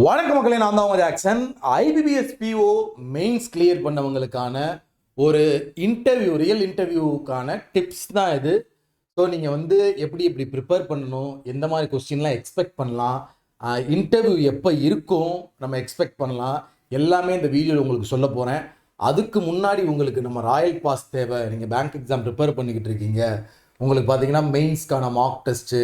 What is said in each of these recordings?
வணக்கம் மக்களே, நான் தான் உங்க Jackson. IBPS PO mains clear பண்ணவங்களுக்கான ஒரு ரியல் இன்டர்வியூக்கான டிப்ஸ் தான் இது. ஸோ நீங்கள் எப்படி எப்படி ப்ரிப்பேர் பண்ணணும், எந்த மாதிரி கொஸ்டின்லாம் எக்ஸ்பெக்ட் பண்ணலாம், இன்டர்வியூ எப்போ இருக்கும் நம்ம எக்ஸ்பெக்ட் பண்ணலாம், எல்லாமே இந்த வீடியோவில் உங்களுக்கு சொல்ல போகிறேன். அதுக்கு முன்னாடி உங்களுக்கு நம்ம ராயல் பாஸ் தேவை. நீங்கள் பேங்க் எக்ஸாம் ப்ரிப்பேர் பண்ணிக்கிட்டு இருக்கீங்க, உங்களுக்கு பார்த்தீங்கன்னா மெயின்ஸ்க்கான மார்க் டெஸ்ட்டு,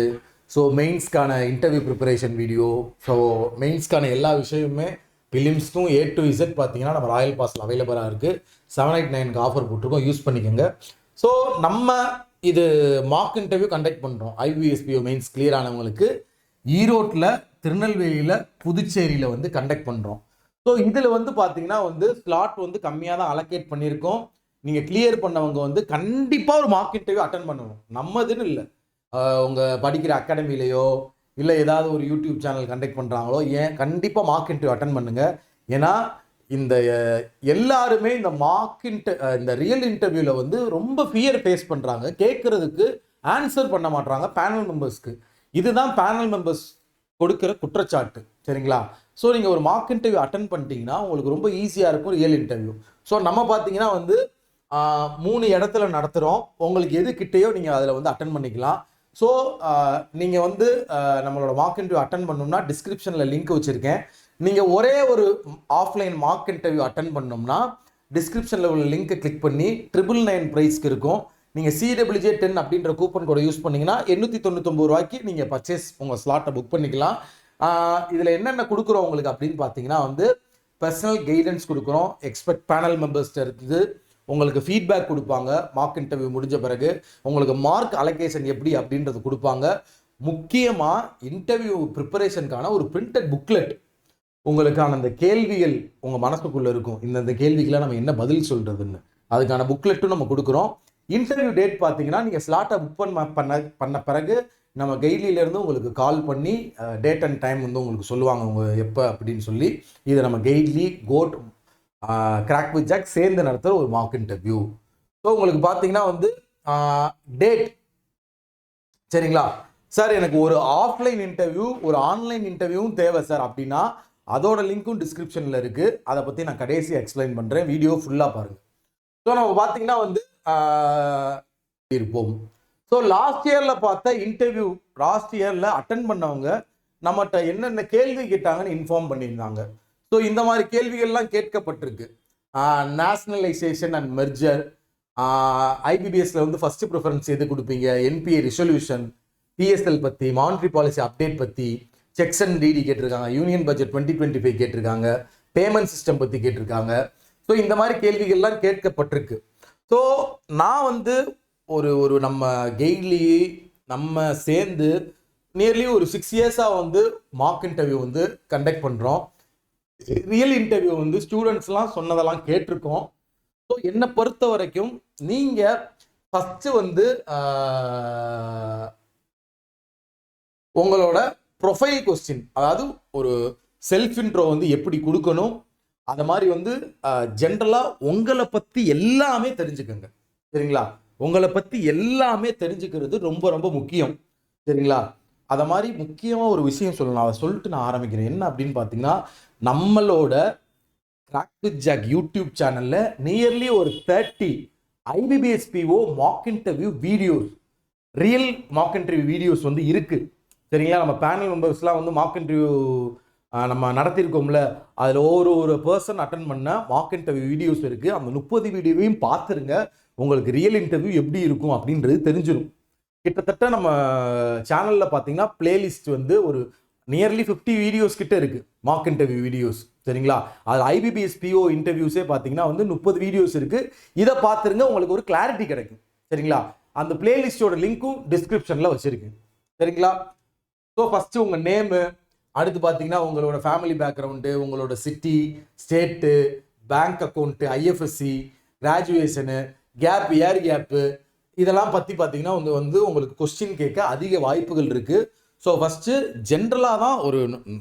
ஸோ மெயின்ஸ்க்கான இன்டர்வியூ ப்ரிப்பரேஷன் வீடியோ, ஸோ மெயின்ஸ்க்கான எல்லா விஷயமுமே பிலிம்ஸ்க்கும் A to Z பார்த்தீங்கன்னா நம்ம ராயல் பாஸில் அவைலபிளாக இருக்குது. 789க்கு ஆஃபர் போட்டிருக்கோம், யூஸ் பண்ணிக்கோங்க. ஸோ நம்ம இது மார்க் இன்டர்வியூ கண்டக்ட் பண்ணுறோம். IBSPO மெயின்ஸ் கிளியர் ஆனவங்களுக்கு ஈரோட்டில், திருநெல்வேலியில், புதுச்சேரியில் கண்டக்ட் பண்ணுறோம். ஸோ இதில் பார்த்தீங்கன்னா ஸ்லாட் கம்மியாக தான் அலோகேட் பண்ணியிருக்கோம். நீங்கள் கிளியர் பண்ணவங்க கண்டிப்பாக ஒரு மார்க் இன்டர்வியூ அட்டன் பண்ணணும். நம்மதுன்னு இல்லை, உங்கள் படிக்கிற அகாடமிலேயோ இல்லை ஏதாவது ஒரு யூடியூப் சேனல் கண்டக்ட் பண்ணுறாங்களோ, ஏன் கண்டிப்பாக மார்க் இன்டர்வியூ அட்டன் பண்ணுங்கள். ஏன்னா இந்த எல்லாருமே இந்த இந்த ரியல் இன்டர்வியூவில் ரொம்ப ஃபியர் ஃபேஸ் பண்ணுறாங்க. கேட்குறதுக்கு ஆன்சர் பண்ண மாட்டாங்க பேனல் மெம்பர்ஸ்க்கு. இதுதான் பேனல் மெம்பர்ஸ் கொடுக்குற குற்றச்சாட்டு, சரிங்களா? ஸோ நீங்கள் ஒரு மார்க் இன்டர்வியூ அட்டன் பண்ணிட்டீங்கன்னா உங்களுக்கு ரொம்ப ஈஸியாக இருக்கும் ரியல் இன்டர்வியூ. ஸோ நம்ம பார்த்தீங்கன்னா 3 இடத்துல நடத்துகிறோம். உங்களுக்கு எது கிட்டேயோ நீங்கள் அதில் அட்டன் பண்ணிக்கலாம். ஸோ நீங்கள் நம்மளோட மார்க் இன்டர்வியூ அட்டன் பண்ணணும்னா டிஸ்கிரிப்ஷனில் லிங்க் வச்சுருக்கேன். நீங்கள் ஒரே ஒரு ஆஃப்லைன் மார்க் இன்டர்வியூ அட்டன் பண்ணோம்னா டிஸ்கிரிப்ஷனில் உள்ள லிங்க்கை கிளிக் பண்ணி 999 ப்ரைஸ்க்கு இருக்கும். நீங்கள் CWJ10 அப்படின்ற கூப்பன் கோடை யூஸ் பண்ணிங்கன்னா 899 ரூபாய்க்கு நீங்கள் பர்ச்சேஸ் உங்கள் ஸ்லாட்டை புக் பண்ணிக்கலாம். இதில் என்னென்ன கொடுக்குறோம் உங்களுக்கு அப்படின்னு பார்த்தீங்கன்னா பர்சனல் கைடன்ஸ் கொடுக்குறோம். எக்ஸ்பெக்ட் பேனல் மெம்பர்ஸ்ட்டு இருக்குது, உங்களுக்கு ஃபீட்பேக் கொடுப்பாங்க. மார்க் இன்டர்வியூ முடிஞ்ச பிறகு உங்களுக்கு மார்க் அலோகேஷன் எப்படி அப்படின்றது கொடுப்பாங்க. முக்கியமாக இன்டர்வியூ ப்ரிப்பரேஷனுக்கான ஒரு பிரிண்டட் புக்லெட், உங்களுக்கான அந்த கேள்விகள் உங்கள் மனசுக்குள்ளே இருக்கும், இந்த கேள்விக்கெல்லாம் நம்ம என்ன பதில் சொல்கிறதுன்னு, அதுக்கான புக்லெட்டும் நம்ம கொடுக்குறோம். இன்டர்வியூ டேட் பார்த்தீங்கன்னா நீங்கள் ஸ்லாட்டை புக் பண்ண பிறகு நம்ம கைட்லியிலேருந்து உங்களுக்கு கால் பண்ணி டேட் அண்ட் டைம் உங்களுக்கு சொல்லுவாங்க, உங்கள் எப்போ அப்படின்னு சொல்லி. இதை நம்ம கைட்லி, கோட், கிராக் வித் ஜாக் சேர்ந்து நடத்துகிற ஒரு மார்க் இன்டர்வியூ. ஸோ உங்களுக்கு பார்த்தீங்கன்னா டேட், சரிங்களா? சார் எனக்கு ஒரு ஆஃப்லைன் இன்டர்வியூ ஒரு ஆன்லைன் இன்டர்வியூவும் தேவை சார் அப்படின்னா அதோட லிங்க்கும் டிஸ்கிரிப்ஷனில் இருக்குது. அதை பற்றி நான் கடைசியாக எக்ஸ்பிளைன் பண்ணுறேன், வீடியோ ஃபுல்லாக பாருங்கள். ஸோ நம்ம பார்த்தீங்கன்னா இருப்போம். ஸோ லாஸ்ட் இயரில் பார்த்த இன்டர்வியூ, லாஸ்ட் இயரில் அட்டன் பண்ணவங்க நம்மகிட்ட என்னென்ன கேள்வி கேட்டாங்கன்னு இன்ஃபார்ம் பண்ணியிருந்தாங்க. ஸோ இந்த மாதிரி கேள்விகள்லாம் கேட்கப்பட்டிருக்கு. நேஷ்னலைசேஷன் அண்ட் மெர்ஜர், IBBSல ஃபர்ஸ்ட் ப்ரிஃபரன்ஸ் எது கொடுப்பீங்க, NPA ரிசொல்யூஷன், PSL பற்றி, மானிட்டரி பாலிசி அப்டேட் பற்றி, செக்ஸ் அண்ட் டிடி கேட்டிருக்காங்க, யூனியன் பட்ஜெட் 2025 கேட்டிருக்காங்க, பேமெண்ட் சிஸ்டம் பற்றி கேட்டிருக்காங்க. ஸோ இந்த மாதிரி கேள்விகள்லாம் கேட்கப்பட்டிருக்கு. ஸோ நான் ஒரு நம்ம கெய்ட்லி நம்ம சேர்ந்து நியர்லி ஒரு 6 இயர்ஸாக மார்க் இன்டர்வியூ கண்டக்ட் பண்ணுறோம். ரியல் இன்டர்வியூ ஸ்டூடெண்ட்ஸ்லாம் சொன்னதெல்லாம் கேட்டிருக்கோம். ஸோ என்னை பொறுத்த வரைக்கும் நீங்கள் ஃபஸ்ட்டு உங்களோட ப்ரொஃபைல் கொஸ்டின், அதாவது ஒரு செல்ஃப் இன்ட்ரோ எப்படி கொடுக்கணும், அது மாதிரி ஜென்ரலாக உங்களை பற்றி எல்லாமே தெரிஞ்சுக்கோங்க, சரிங்களா? உங்களை பற்றி எல்லாமே தெரிஞ்சுக்கிறது ரொம்ப ரொம்ப முக்கியம், சரிங்களா? அதை மாதிரி முக்கியமாக ஒரு விஷயம் சொல்லணும், அதை சொல்லிட்டு நான் ஆரம்பிக்கிறேன். என்ன அப்படின்னு பார்த்தீங்கன்னா, நம்மளோட கிராக் வித் ஜாக் யூடியூப் சேனலில் நியர்லி ஒரு 30 IBBSPO mark interview videos, real mark interview videos இருக்குது, சரிங்களா? நம்ம பேனல் மெம்பர்ஸ்லாம் மார்க் இன்டர்வியூ நம்ம நடத்தியிருக்கோம்ல, அதில் ஒரு பர்சன் அட்டன் பண்ண மார்க் இன்டர்வியூ வீடியோஸ் இருக்குது. அந்த 30 வீடியோவையும் பார்த்துருங்க, உங்களுக்கு ரியல் இன்டர்வியூ எப்படி இருக்கும் அப்படின்றது தெரிஞ்சிடும். கிட்டத்தட்ட நம்ம சேனலில் பார்த்தீங்கன்னா பிளேலிஸ்ட் ஒரு நியர்லி 50 வீடியோஸ் கிட்ட இருக்குது, மார்க் இன்டர்வியூ வீடியோஸ், சரிங்களா? அதில் IBBSPO இன்டர்வியூஸே பார்த்தீங்கன்னா 30 வீடியோஸ் இருக்குது. இதை பார்த்துருங்க, உங்களுக்கு ஒரு கிளாரிட்டி கிடைக்கும், சரிங்களா? அந்த பிளேலிஸ்டோட லிங்க்கும் டிஸ்கிரிப்ஷனில் வச்சுருக்கேன், சரிங்களா? ஸோ ஃபஸ்ட்டு உங்கள் நேமு, அடுத்து பார்த்தீங்கன்னா உங்களோட ஃபேமிலி பேக்ரவுண்டு, உங்களோட city, state, bank account, IFSC, graduation, year gap, இதெல்லாம் பற்றி பார்த்தீங்கன்னா உங்களுக்கு கொஸ்டின் கேட்க அதிக வாய்ப்புகள் இருக்குது. ஸோ ஃபஸ்ட்டு ஜென்ரலாக தான்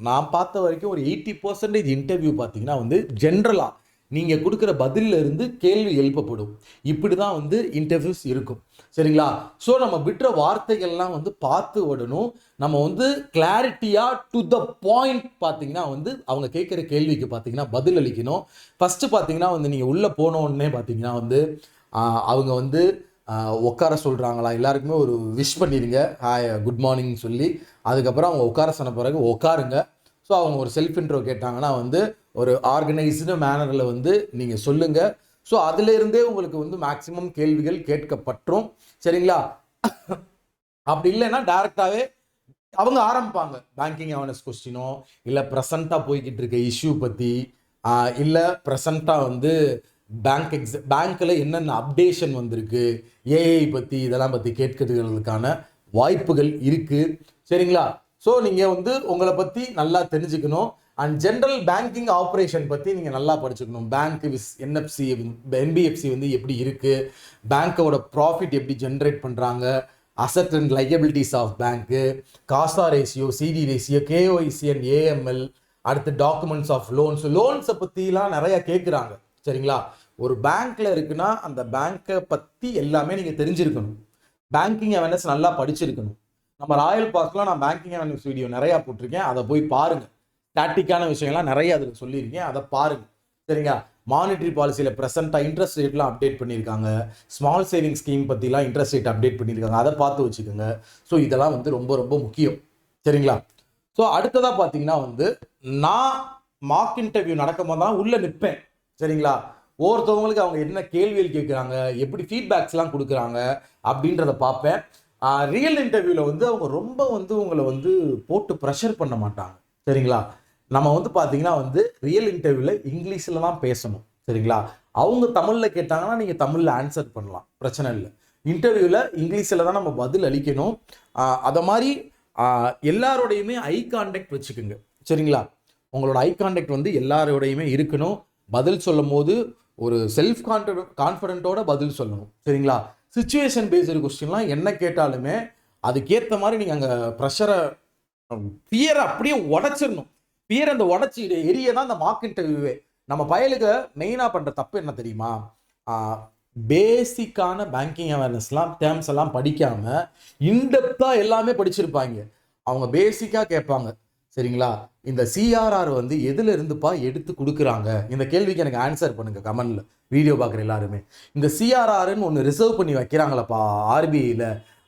நான் பார்த்த வரைக்கும் ஒரு 80% இன்டர்வியூ பார்த்தீங்கன்னா ஜென்ரலாக நீங்கள் கொடுக்குற பதிலில் இருந்து கேள்வி எழுப்பப்படும். இப்படி தான் வந்து இன்டர்வியூஸ் இருக்கும். சரிங்களா? ஸோ நம்ம விடுற வார்த்தைகள்லாம் வந்து பார்த்து விடணும். நம்ம வந்து கிளாரிட்டியாக டு த பாயிண்ட் பார்த்தீங்கன்னா வந்து அவங்க கேட்குற கேள்விக்கு பார்த்தீங்கன்னா பதில் அளிக்கணும். ஃபஸ்ட்டு பார்த்தீங்கன்னா வந்து நீங்கள் உள்ளே போனோடனே பார்த்தீங்கன்னா வந்து அவங்க வந்து உட்கார சொல்கிறாங்களா, எல்லாருக்குமே ஒரு விஷ் பண்ணிடுங்க, ஹாய் குட் மார்னிங் சொல்லி. அதுக்கப்புறம் அவங்க உட்கார சொன்ன பிறகு உட்காருங்க. ஸோ அவங்க ஒரு செல்ஃப் இன்ட்ரோ கேட்டாங்கன்னா வந்து ஒரு ஆர்கனைஸ்டு மேனரில் வந்து நீங்கள் சொல்லுங்கள். ஸோ அதிலிருந்தே உங்களுக்கு வந்து மேக்ஸிமம் கேள்விகள் கேட்கப்பட்டுரும். சரிங்களா? அப்படி இல்லைன்னா டைரெக்டாகவே அவங்க ஆரம்பிப்பாங்க. பேங்கிங் அவேர்னஸ் கொஸ்டினோ, இல்லை ப்ரெசண்ட்டாக போய்கிட்டு இருக்க இஷ்யூ பற்றி, இல்லை ப்ரெசண்ட்டாக வந்து பேங்க்கில் என்னென்ன அப்டேஷன் வந்திருக்கு, ஏஐ பற்றி, இதெல்லாம் பற்றி கேட்கறதுக்கான வாய்ப்புகள் இருக்குது. சரிங்களா? ஸோ நீங்கள் வந்து உங்களை பற்றி நல்லா தெரிஞ்சுக்கணும். அண்ட் ஜென்ரல் பேங்கிங் ஆப்ரேஷன் பற்றி நீங்கள் நல்லா படிச்சுக்கணும். பேங்க் என்எஃப்சி என்பிஎஃப்சி வந்து எப்படி இருக்குது, பேங்க்கோட ப்ராஃபிட் எப்படி ஜென்ரேட் பண்ணுறாங்க, asset and liabilities of bank, CASA ratio, CD ratio, KYC and AML, அடுத்து டாக்குமெண்ட்ஸ் ஆஃப் லோன்ஸை பற்றிலாம் நிறையா கேட்குறாங்க. சரிங்களா? ஒரு பேங்க்ல இருக்குன்னா அந்த பேங்கை பற்றி எல்லாமே நீங்கள் தெரிஞ்சிருக்கணும். பேங்கிங் அவேர்னஸ் நல்லா படிச்சிருக்கணும். நம்ம ராயல் பாஸ்லாம் நான் பேங்கிங் அவேர்னஸ் வீடியோ நிறையா போட்டிருக்கேன், அதை போய் பாருங்க. ஸ்டாட்டிக்கான விஷயங்கள்லாம் நிறைய அதில் சொல்லியிருக்கேன், அதை பாருங்க. சரிங்களா? மானிட்டரி பாலிசியில் ப்ரெசென்ட்டாக இன்ட்ரெஸ்ட் ரேட்லாம் அப்டேட் பண்ணியிருக்காங்க. ஸ்மால் சேவிங் ஸ்கீம் பற்றிலாம் இன்ட்ரெஸ்ட் ரேட் அப்டேட் பண்ணியிருக்காங்க, அதை பார்த்து வச்சுக்கோங்க. ஸோ இதெல்லாம் வந்து ரொம்ப ரொம்ப முக்கியம். சரிங்களா? ஸோ அடுத்ததாக பார்த்தீங்கன்னா வந்து நான் மார்க் இன்டர்வியூ நடக்கும் போது தான் உள்ளே நிற்பேன். சரிங்களா? ஒவ்வொருத்தவங்களுக்கு அவங்க என்ன கேள்விகள் கேட்குறாங்க, எப்படி ஃபீட்பேக்ஸ்லாம் கொடுக்குறாங்க அப்படின்றத பார்ப்பேன். ரியல் இன்டர்வியூவில் வந்து அவங்க ரொம்ப வந்து உங்களை வந்து போட்டு ப்ரெஷர் பண்ண மாட்டாங்க. சரிங்களா? நம்ம வந்து பார்த்தீங்கன்னா வந்து ரியல் இன்டர்வியூவில் இங்கிலீஷில் தான் பேசணும். சரிங்களா? அவங்க தமிழில் கேட்டாங்கன்னா நீங்கள் தமிழில் ஆன்சர் பண்ணலாம், பிரச்சனை இல்லை. இன்டர்வியூவில் இங்கிலீஷில் தான் நம்ம பதில் அளிக்கணும். அதை மாதிரி எல்லாரோடையுமே ஐ கான்டாக்ட் வச்சுக்கோங்க. சரிங்களா? உங்களோட ஐ கான்டாக்ட் வந்து எல்லாரோடையுமே இருக்கணும். பதில் சொல்லும் போது ஒரு செல்ஃப் கான்ஃபிடென்ட்டோட பதில் சொல்லணும். சரிங்களா? சிச்சுவேஷன் பேஸ்டு கொஸ்டின்லாம் என்ன கேட்டாலுமே அதுக்கேற்ற மாதிரி நீங்கள் அங்கே ப்ரெஷரை, ஃபியரை அப்படியே உடச்சிடணும். ஃபியர் அந்த உடச்சி எரிய தான் அந்த மார்க் இன்டர்வியூவே. நம்ம பயலுக்கு மெயினாக பண்ணுற தப்பு என்ன தெரியுமா? பேசிக்கான பேங்கிங் அவேர்னஸ்லாம் டேர்ம்ஸ் எல்லாம் படிக்காமல் இன்டெப்த்தாக எல்லாமே படிச்சிருப்பாங்க. அவங்க பேசிக்காக கேட்பாங்க. சரிங்களா? இந்த சிஆர்ஆர் வந்து எதுல இருந்துப்பா எடுத்து கொடுக்குறாங்க? இந்த கேள்விக்கு எனக்கு ஆன்சர் பண்ணுங்க கமெண்ட்ல, வீடியோ பார்க்குற எல்லாருமே. இந்த சிஆர்ஆர்னு ஒன்று ரிசர்வ் பண்ணி வைக்கிறாங்களப்பா ஆர்பிஐயில்,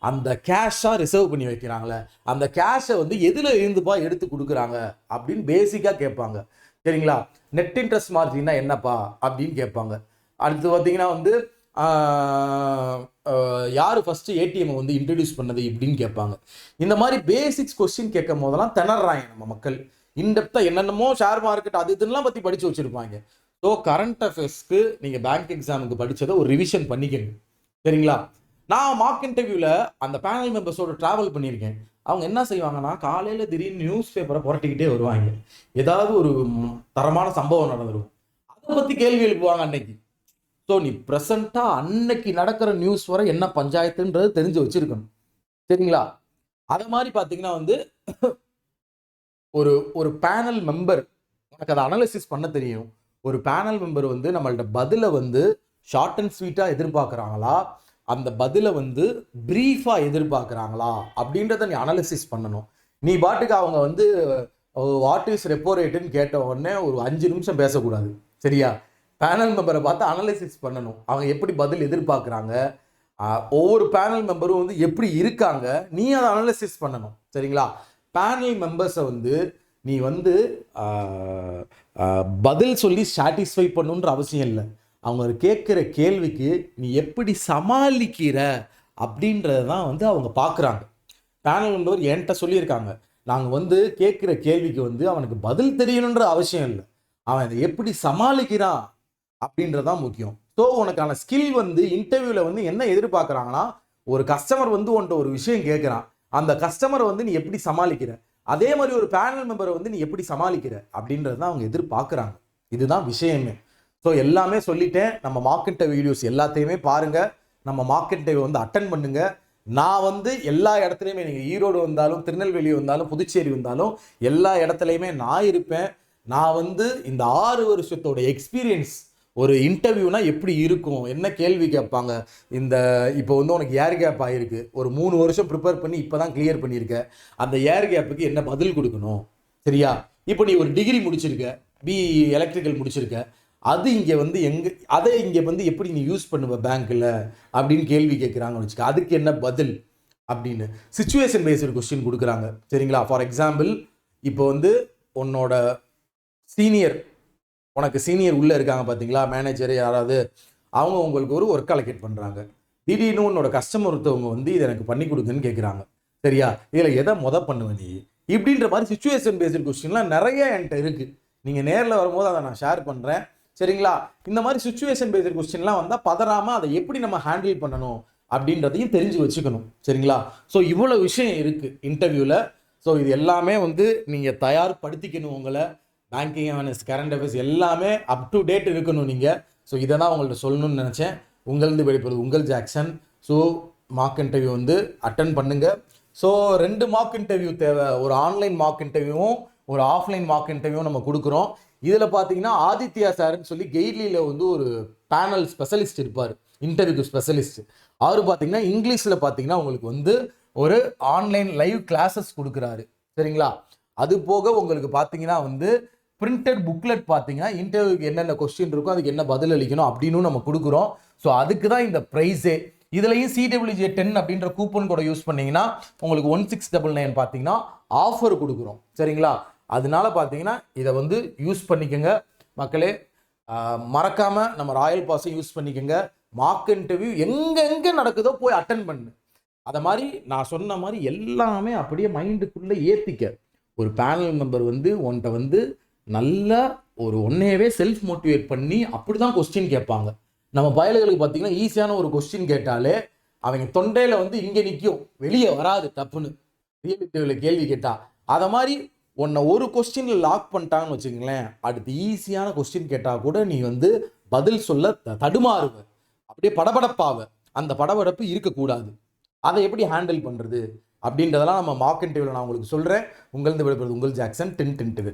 அந்த கேஷாக ரிசர்வ் பண்ணி வைக்கிறாங்களே, அந்த கேஷை வந்து எதுல இருந்துப்பா எடுத்து கொடுக்குறாங்க அப்படின்னு பேசிக்காக கேட்பாங்க. சரிங்களா? நெட் இன்ட்ரெஸ்ட் மார்ஜின்னா என்னப்பா அப்படின்னு கேட்பாங்க. அடுத்து பார்த்தீங்கன்னா வந்து யார் ஃபஸ்ட்டு ஏடிஎம்மை வந்து இன்ட்ரடியூஸ் பண்ணது இப்படின்னு கேட்பாங்க. இந்த மாதிரி பேசிக்ஸ் கொஸ்டின் கேட்கும் போதெல்லாம் திணறாங்க நம்ம மக்கள். இன்டெப்த்தாக என்னென்னமோ ஷேர் மார்க்கெட் அது இதெல்லாம் பற்றி படித்து வச்சுருப்பாங்க. ஸோ கரண்ட் அஃபேர்ஸ்க்கு நீங்கள் பேங்க் எக்ஸாமுக்கு படித்ததை ஒரு ரிவிஷன் பண்ணிக்கணும். சரிங்களா? நான் மார்க் இன்டர்வியூவில் அந்த பேனல் மெம்பர்ஸோட ட்ராவல் பண்ணியிருக்கேன். அவங்க என்ன செய்வாங்கன்னா காலையில் திடீர்னு நியூஸ் பேப்பரை புரட்டிக்கிட்டே வருவாங்க. ஏதாவது ஒரு தரமான சம்பவம் நடந்துடும், அதை பற்றி கேள்வி எழுப்புவாங்க அன்னைக்கு. ஸோ நீ ப்ரெசண்ட்டாக அன்னைக்கு நடக்கிற நியூஸ் வர என்ன பஞ்சாயத்துன்றது தெரிஞ்சு வச்சிருக்கணும். சரிங்களா? அதை மாதிரி பார்த்தீங்கன்னா வந்து ஒரு பேனல் மெம்பர் உனக்கு அதை அனலிசிஸ் பண்ண தெரியும். ஒரு பேனல் மெம்பர் வந்து நம்மள்ட்ட பதிலை வந்து ஷார்ட் அண்ட் ஸ்வீட்டாக எதிர்பார்க்குறாங்களா, அந்த பதிலை வந்து ப்ரீஃபாக எதிர்பார்க்குறாங்களா அப்படின்றத நீ அனலிசிஸ் பண்ணணும். நீ பாட்டுக்கு அவங்க வந்து வாட் இஸ் ரெப்போ ரேட்டுன்னு கேட்ட உடனே ஒரு 5 நிமிஷம் பேசக்கூடாது. சரியா? பேனல் மெம்பரை பார்த்து அனலிசிஸ் பண்ணணும். அவங்க எப்படி பதில் எதிர்பார்க்குறாங்க, ஒவ்வொரு பேனல் மெம்பரும் வந்து எப்படி இருக்காங்க, நீ அதை அனலிசிஸ் பண்ணணும். சரிங்களா? பேனல் மெம்பர்ஸை வந்து நீ வந்து பதில் சொல்லி சாட்டிஸ்ஃபை பண்ணுன்ற அவசியம் இல்லை. அவங்க கேட்குற கேள்விக்கு நீ எப்படி சமாளிக்கிற அப்படின்றது தான் வந்து அவங்க பார்க்குறாங்க. பேனல் மெம்பர் என்கிட்ட சொல்லியிருக்காங்க, நாங்கள் வந்து கேட்குற கேள்விக்கு வந்து அவனுக்கு பதில் தெரியணுன்ற அவசியம் இல்லை, அவன் அதை எப்படி சமாளிக்கிறான் அப்படின்றதான் முக்கியம். ஸோ உனக்கான ஸ்கில் வந்து இன்டர்வியூவில் வந்து என்ன எதிர்பார்க்குறாங்கன்னா, ஒரு கஸ்டமர் வந்து உன்ட்ட ஒரு விஷயம் கேட்குறான், அந்த கஸ்டமரை வந்து நீ எப்படி சமாளிக்கிற, அதே மாதிரி ஒரு பேனல் மெம்பரை வந்து நீ எப்படி சமாளிக்கிற அப்படின்றது தான் அவங்க எதிர்பார்க்குறாங்க. இதுதான் விஷயமே. ஸோ எல்லாமே சொல்லிட்டேன். நம்ம மார்க் இன்டர்வியூ வீடியோஸ் எல்லாத்தையுமே பாருங்கள். நம்ம மார்க் இன்டர்வியூ வந்து அட்டன் பண்ணுங்கள். நான் வந்து எல்லா இடத்துலையுமே, நீங்கள் ஈரோடு வந்தாலும், திருநெல்வேலி வந்தாலும், புதுச்சேரி வந்தாலும் எல்லா இடத்துலையுமே நான் இருப்பேன். நான் வந்து இந்த 6 வருஷத்தோட எக்ஸ்பீரியன்ஸ் ஒரு இன்டர்வியூனா எப்படி இருக்கும், என்ன கேள்வி கேட்பாங்க, இந்த இப்போ வந்து உனக்கு ஏர் கேப் ஆகிருக்கு, ஒரு 3 வருஷம் ப்ரிப்பேர் பண்ணி இப்போ தான் கிளியர் பண்ணியிருக்க, அந்த ஏர் கேப்புக்கு என்ன பதில் கொடுக்கணும், சரியா? இப்போ நீ ஒரு டிகிரி முடிச்சிருக்க, பிஇ எலக்ட்ரிக்கல் முடிச்சிருக்க, அது இங்கே வந்து அதை இங்கே வந்து எப்படி நீ யூஸ் பண்ணுவ பேங்க்கில் அப்படின்னு கேள்வி கேட்குறாங்கன்னு வச்சுக்க, அதுக்கு என்ன பதில் அப்படின்னு சிச்சுவேஷன் பேஸ்டு கொஸ்டின் கொடுக்குறாங்க, சரிங்களா? ஃபார் எக்ஸாம்பிள், இப்போ வந்து உன்னோட சீனியர், உனக்கு சீனியர் உள்ளே இருக்காங்க பார்த்தீங்களா, மேனேஜர் யாராவது, அவங்க உங்களுக்கு ஒரு ஒர்க் அலோகேட் பண்ணுறாங்க. திடீர்னு உன்னோட கஸ்டமர் ஒருத்தவங்க வந்து இதை எனக்கு பண்ணி கொடுங்கன்னு கேட்குறாங்க, சரியா? இதில் எதை பண்ணுவேன் நீ, இப்படின்ற மாதிரி சிச்சுவேஷன் பேஸ்டு கொஸ்டின்லாம் நிறைய என்கிட்ட இருக்குது. நீங்கள் நேரில் வரும்போது அதை நான் ஷேர் பண்ணுறேன், சரிங்களா? இந்த மாதிரி சிச்சுவேஷன் பேஸ்டு கொஸ்டின்லாம் வந்தால் பதறாமல் அதை எப்படி நம்ம ஹேண்டில் பண்ணணும் அப்படின்றதையும் தெரிஞ்சு வச்சுக்கணும், சரிங்களா? ஸோ இவ்வளோ விஷயம் இருக்குது இன்டர்வியூவில். ஸோ இது எல்லாமே வந்து நீங்கள் தயார்படுத்திக்கணும் உங்களை. பேங்கிங் அவேர்னஸ், கரண்ட் அஃபேர்ஸ் எல்லாமே அப் டு டேட் இருக்கணும் நீங்கள். ஸோ இதை தான் உங்கள்கிட்ட சொல்லணும்னு நினச்சேன். உங்களிருந்து வெளிப்படுறது உங்கள் ஜாக்சன். ஸோ மார்க் இன்டர்வியூ வந்து அட்டன் பண்ணுங்கள். ஸோ 2 மார்க் இன்டர்வியூ தேவை, ஒரு ஆன்லைன் மார்க் இன்டர்வியூவும் ஒரு ஆஃப்லைன் மார்க் இன்டர்வியூவும் நம்ம கொடுக்குறோம். இதில் பார்த்தீங்கன்னா ஆதித்யா சார்ன்னு சொல்லி கெய்ட்லியில் வந்து ஒரு பேனல் ஸ்பெஷலிஸ்ட் இருப்பார், இன்டர்வியூக்கு ஸ்பெஷலிஸ்ட். அவர் பார்த்தீங்கன்னா இங்கிலீஷில் பார்த்தீங்கன்னா உங்களுக்கு வந்து ஒரு ஆன்லைன் லைவ் கிளாஸஸ் கொடுக்குறாரு, சரிங்களா? அது போக உங்களுக்கு பார்த்தீங்கன்னா வந்து பிரிண்டட் புக்லெட் பார்த்தீங்கன்னா இன்டர்வியூக்கு என்னென்ன கொஸ்டின் இருக்கும், அதுக்கு என்ன பதில் அளிக்கணும் அப்படின்னு நம்ம கொடுக்குறோம். ஸோ அதுக்கு தான் இந்த ப்ரைஸே. இதுலையும் CWJ10 அப்படின்ற கூப்பன் கூட யூஸ் பண்ணீங்கன்னா உங்களுக்கு 1699 பார்த்தீங்கன்னா ஆஃபர் கொடுக்குறோம், சரிங்களா? அதனால பார்த்தீங்கன்னா இதை வந்து யூஸ் பண்ணிக்கோங்க மக்களே. மறக்காமல் நம்ம ராயல் பாஸை யூஸ் பண்ணிக்கோங்க. மார்க் இன்டர்வியூ எங்கெங்கே நடக்குதோ போய் அட்டன் பண்ணு. அதை மாதிரி நான் சொன்ன மாதிரி எல்லாமே அப்படியே மைண்டுக்குள்ளே ஏற்றிக்க. ஒரு பேனல் மெம்பர் வந்து உன்கிட்ட வந்து நல்லா ஒரு ஒன்னையவே செல்ஃப் மோட்டிவேட் பண்ணி அப்படி தான் கொஸ்டின் கேட்பாங்க. நம்ம பயல்களுக்கு பார்த்தீங்கன்னா ஈஸியான ஒரு கொஸ்டின் கேட்டாலே அவங்க தொண்டையில் வந்து இங்கே நிற்கும், வெளியே வராது டப்புன்னு ரியல் கேள்வி கேட்டா. அதை மாதிரி உன்னை ஒரு கொஸ்டினில் லாக் பண்ணிட்டாங்கன்னு வச்சுங்களேன், அடுத்து ஈஸியான கொஸ்டின் கேட்டால் கூட நீ வந்து பதில் சொல்ல தடுமாறுவ, அப்படியே படபடப்பாவ. அந்த படபடப்பு இருக்கக்கூடாது. அதை எப்படி ஹேண்டில் பண்ணுறது அப்படின்றதெல்லாம் நம்ம மார்க் இன்டர்வியூவில் நான் உங்களுக்கு சொல்கிறேன். உங்களிருந்து விடைபெறுவது உங்கள் ஜாக்சன். 10 10